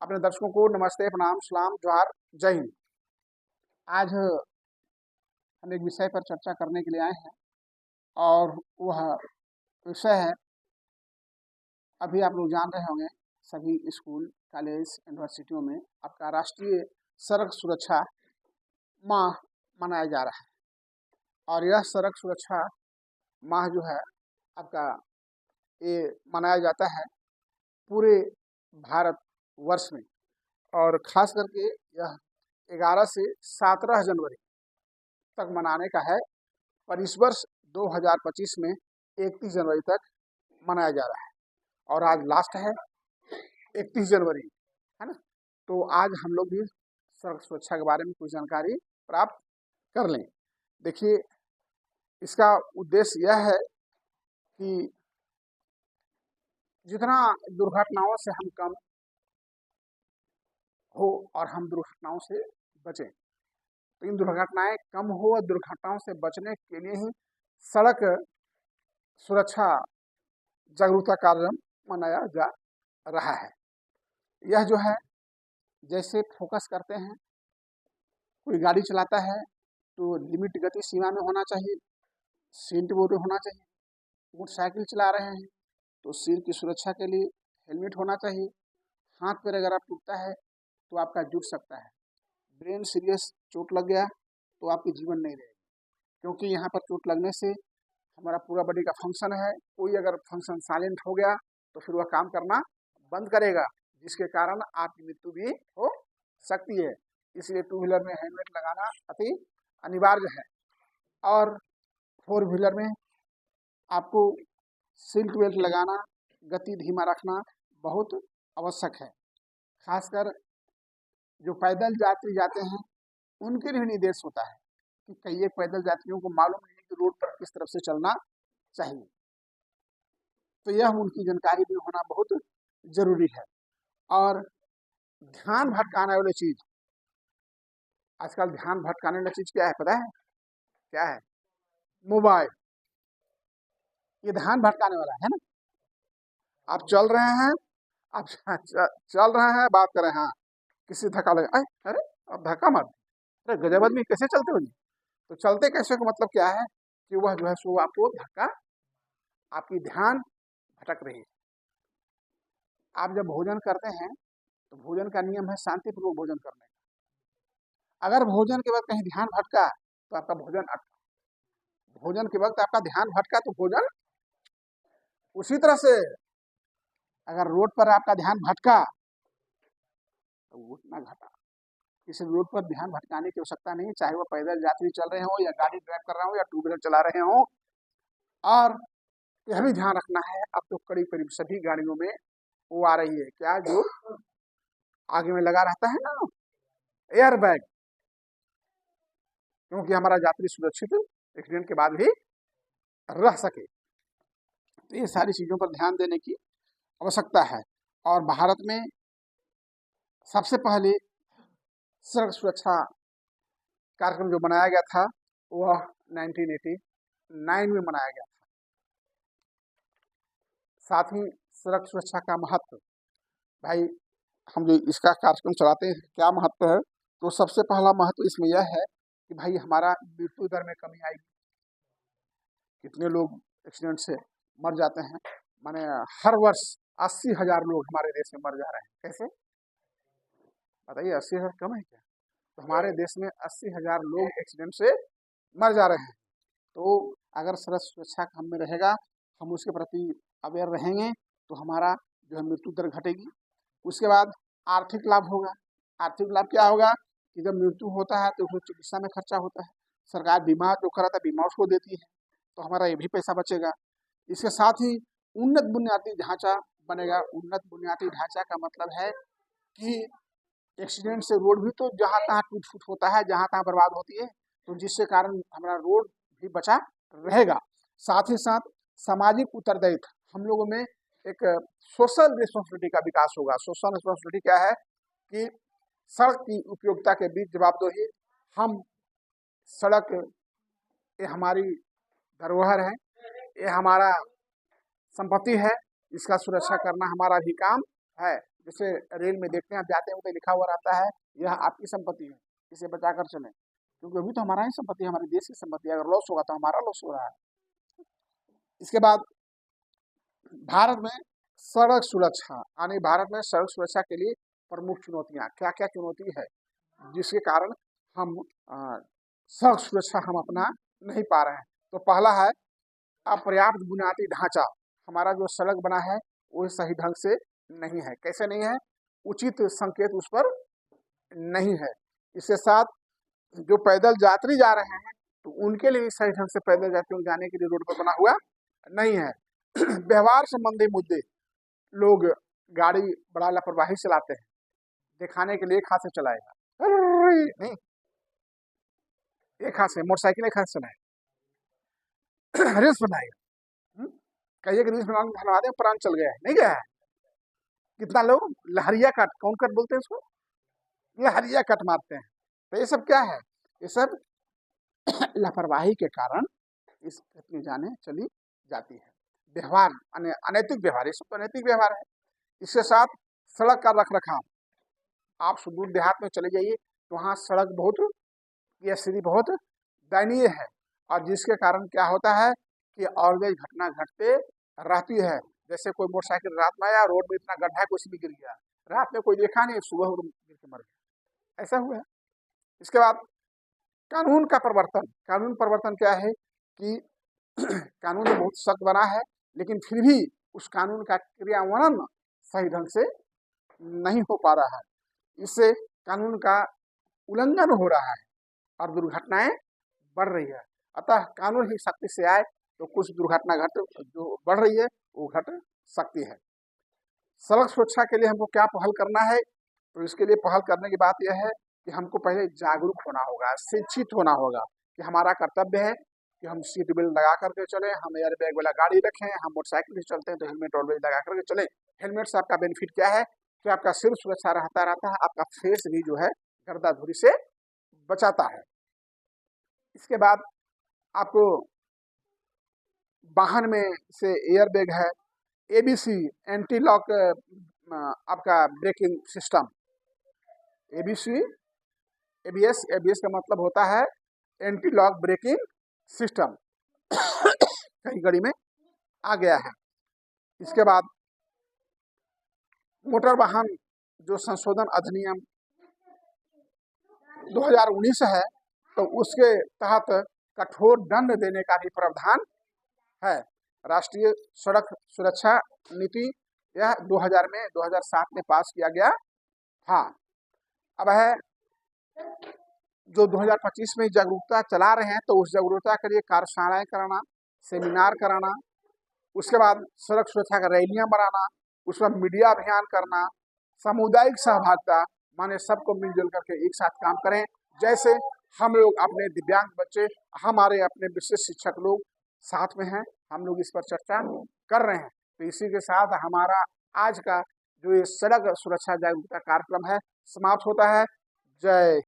अपने दर्शकों को नमस्ते, प्रणाम, सलाम, जोहार, जय हिंद। आज हम एक विषय पर चर्चा करने के लिए आए हैं और वह विषय है, अभी आप लोग जान रहे होंगे, सभी स्कूल, कॉलेज, यूनिवर्सिटियों में आपका राष्ट्रीय सड़क सुरक्षा माह मनाया जा रहा है। और यह सड़क सुरक्षा माह जो है आपका ये मनाया जाता है पूरे भारत वर्ष में, और ख़ास करके यह 11 से 17 जनवरी तक मनाने का है। पर इस वर्ष 2025 में 31 जनवरी तक मनाया जा रहा है और आज लास्ट है 31 जनवरी, है ना। तो आज हम लोग भी सड़क सुरक्षा के बारे में कुछ जानकारी प्राप्त कर लें। देखिए, इसका उद्देश्य यह है कि जितना दुर्घटनाओं से हम कम हो और हम दुर्घटनाओं से बचें, तो इन दुर्घटनाएं कम हो और दुर्घटनाओं से बचने के लिए ही सड़क सुरक्षा जागरूकता कार्यक्रम मनाया जा रहा है। यह जो है, जैसे फोकस करते हैं, कोई गाड़ी चलाता है तो लिमिट गति सीमा में होना चाहिए, सीट बेल्ट होना चाहिए। मोटरसाइकिल चला रहे हैं तो सिर की सुरक्षा के लिए हेलमेट होना चाहिए। हाथ पैर अगर आप टूटता है तो आपका जुट सकता है। ब्रेन सीरियस चोट लग गया तो आपकी जीवन नहीं रहेगी, क्योंकि यहाँ पर चोट लगने से हमारा पूरा बॉडी का फंक्शन है, कोई अगर फंक्शन साइलेंट हो गया तो फिर वह काम करना बंद करेगा, जिसके कारण आपकी मृत्यु भी हो सकती है। इसलिए टू व्हीलर में हेलमेट लगाना अति अनिवार्य है और फोर व्हीलर में आपको सीट बेल्ट लगाना, गति धीमा रखना बहुत आवश्यक है। खासकर जो पैदल यात्री जाते हैं उनके लिए निर्देश होता है कि कई एक पैदल यात्रियों को मालूम नहीं कि रोड पर किस तरफ से चलना चाहिए, तो यह उनकी जानकारी भी होना बहुत जरूरी है। और ध्यान भटकाने वाली चीज, आजकल ध्यान भटकाने वाली चीज क्या है पता है? क्या है? मोबाइल। ये ध्यान भटकाने वाला है ना। आप चल रहे हैं, आप चल रहे हैं, बात कर रहे हैं, हाँ, किसी धक्का लगा, अरे अब धक्का मार, अरे गजब आदमी कैसे चलते हो जी? तो चलते कैसे का मतलब क्या है कि वह जो है सो आपको धक्का, आपकी ध्यान भटक रही है। आप जब भोजन करते हैं तो भोजन का नियम है शांतिपूर्वक भोजन करने का। अगर भोजन के वक्त कहीं ध्यान भटका तो आपका भोजन अटका, भोजन के वक्त आपका ध्यान भटका तो भोजन। उसी तरह से अगर रोड पर आपका ध्यान भटका तो उठना घटा। किसी रोड पर ध्यान भटकाने की आवश्यकता नहीं, चाहे वो पैदल यात्री चल रहे हो या गाड़ी ड्राइव कर रहे हो या टू व्हीलर चला रहे हो। और यह भी ध्यान रखना है, अब तो करीब करीब सभी गाड़ियों में वो आ रही है, क्या, जो आगे में लगा रहता है ना, एयर बैग, क्योंकि हमारा यात्री सुरक्षित एक्सीडेंट के बाद भी रह सके। तो ये सारी चीजों पर ध्यान देने की आवश्यकता है। और भारत में सबसे पहले सड़क सुरक्षा कार्यक्रम जो बनाया गया था वह 1989 में मनाया गया था। साथ ही सड़क सुरक्षा का महत्व, भाई हम जो इसका कार्यक्रम चलाते हैं, क्या महत्व है? तो सबसे पहला महत्व इसमें यह है कि भाई हमारा मृत्यु दर में कमी आएगी। कितने लोग एक्सीडेंट से मर जाते हैं, माने हर वर्ष 80,000 लोग हमारे देश में मर जा रहे हैं। कैसे बताइए? 80,000 कम है क्या? तो हमारे देश में 80,000 लोग एक्सीडेंट से मर जा रहे हैं। तो अगर सड़क सुरक्षा का हम में रहेगा, हम उसके प्रति अवेयर रहेंगे, तो हमारा जो है मृत्यु दर घटेगी। उसके बाद आर्थिक लाभ होगा। आर्थिक लाभ क्या होगा कि जब मृत्यु होता है तो उसमें चिकित्सा में खर्चा होता है, सरकार बीमा जो कराता है बीमा उसको देती है, तो हमारा ये भी पैसा बचेगा। इसके साथ ही उन्नत बुनियादी ढांचा बनेगा। उन्नत बुनियादी ढांचा का मतलब है कि एक्सीडेंट से रोड भी तो जहाँ तहाँ टूट फूट होता है, जहाँ तहाँ बर्बाद होती है, तो जिसके कारण हमारा रोड भी बचा रहेगा। साथ ही साथ सामाजिक उत्तरदायित्व, हम लोगों में एक सोशल रिस्पॉन्सिबिलिटी का विकास होगा। सोशल रिस्पॉन्सिबिलिटी क्या है कि सड़क की उपयोगिता के बीच जवाबदेही। हम सड़क ये हमारी धरोहर है, ये हमारा संपत्ति है, इसका सुरक्षा करना हमारा भी काम है। जैसे रेल में देखते हैं, आप जाते हैं तो लिखा हुआ रहता है यह आपकी संपत्ति है, इसे बचा कर चलें, क्योंकि अभी तो हमारा ही संपत्ति है, हमारे देश की संपत्ति है, अगर लॉस होगा तो हमारा लॉस हो रहा है। इसके बाद भारत में सड़क सुरक्षा, यानी भारत में सड़क सुरक्षा के लिए प्रमुख चुनौतियां क्या क्या चुनौती है जिसके कारण हम सड़क सुरक्षा हम अपना नहीं पा रहे हैं। तो पहला है अपर्याप्त बुनियादी ढांचा, हमारा जो सड़क बना है वो सही ढंग से नहीं है। कैसे नहीं है? उचित संकेत उस पर नहीं है। इसके साथ जो पैदल यात्री जा रहे हैं तो उनके लिए सही ढंग से पैदल यात्रियों जाने के लिए रोड पर बना हुआ नहीं है। व्यवहार संबंधी मुद्दे, लोग गाड़ी बड़ा लापरवाही चलाते हैं, दिखाने के लिए एक हाथ से चलाएगा, नहीं एक हाथ से, मोटरसाइकिल एक हाथ से चलाएगा, रेस बनाएगा, कहिए कि रेस बनवा दे, प्राण चल गया है, नहीं गया है। कितना लोग लहरिया कट, कौन कट बोलते हैं उसको, लहरिया कट मारते हैं। तो ये सब क्या है? ये सब लापरवाही के कारण इस घटना जाने चली जाती है। व्यवहार अनैतिक व्यवहार, ये सब तो अनैतिक व्यवहार है। इसके साथ सड़क का रख रखाव, आप सुदूर देहात में चले जाइए तो वहाँ सड़क बहुत, यह स्थिति बहुत दयनीय है, और जिसके कारण क्या होता है कि ऑलवेज घटना घटते रहती है। जैसे कोई मोटरसाइकिल रात में आया, रोड में इतना गड्ढा है, कुछ भी गिर गया, रात में कोई देखा नहीं, सुबह गिर के मर गया, ऐसा हुआ है। इसके बाद कानून का परिवर्तन, कानून परिवर्तन क्या है कि कानून बहुत सख्त बना है, लेकिन फिर भी उस कानून का क्रियान्वयन सही ढंग से नहीं हो पा रहा है, इससे कानून का उल्लंघन हो रहा है और दुर्घटनाएं बढ़ रही है। अतः कानून ही सख्ती से आए तो कुछ दुर्घटना जो बढ़ रही है वो घट सकती है। सड़क सुरक्षा के लिए हमको क्या पहल करना है? तो इसके लिए पहल करने की बात यह है कि हमको पहले जागरूक होना होगा, शिक्षित होना होगा कि हमारा कर्तव्य है कि हम सीट बेल्ट लगा करके चलें, हम एयर बैग वाला गाड़ी रखें, हम मोटरसाइकिल से चलते हैं तो हेलमेट ऑलवेज लगा करके चलें। हेलमेट से आपका बेनिफिट क्या है कि आपका सिर सुरक्षा रहता है, आपका फेस भी जो है गर्दा धूरी से बचाता है। इसके बाद आपको वाहन में से एयर बैग है, एबीसी एंटी लॉक आपका braking system, ABC ABS, ABS का मतलब होता है एंटी लॉक ब्रेकिंग सिस्टम, कई गाड़ी में आ गया है। इसके बाद मोटर वाहन जो संशोधन अधिनियम 2019 है तो उसके तहत कठोर दंड देने का भी प्रावधान है। राष्ट्रीय सड़क सुरक्षा नीति यह 2007 में पास किया गया था। अब है जो 2025 में जागरूकता चला रहे हैं तो उस जागरूकता के लिए कार्यशालाएं कराना, सेमिनार कराना, उसके बाद सड़क सुरक्षा का रैलियां बनाना, उसमें मीडिया अभियान करना, सामुदायिक सहभागिता, माने सबको मिलजुल करके एक साथ काम करें। जैसे हम लोग अपने दिव्यांग बच्चे, हमारे अपने विशेष शिक्षक लोग साथ में हैं, हम लोग इस पर चर्चा कर रहे हैं। तो इसी के साथ हमारा आज का जो ये सड़क सुरक्षा जागरूकता कार्यक्रम है समाप्त होता है। जय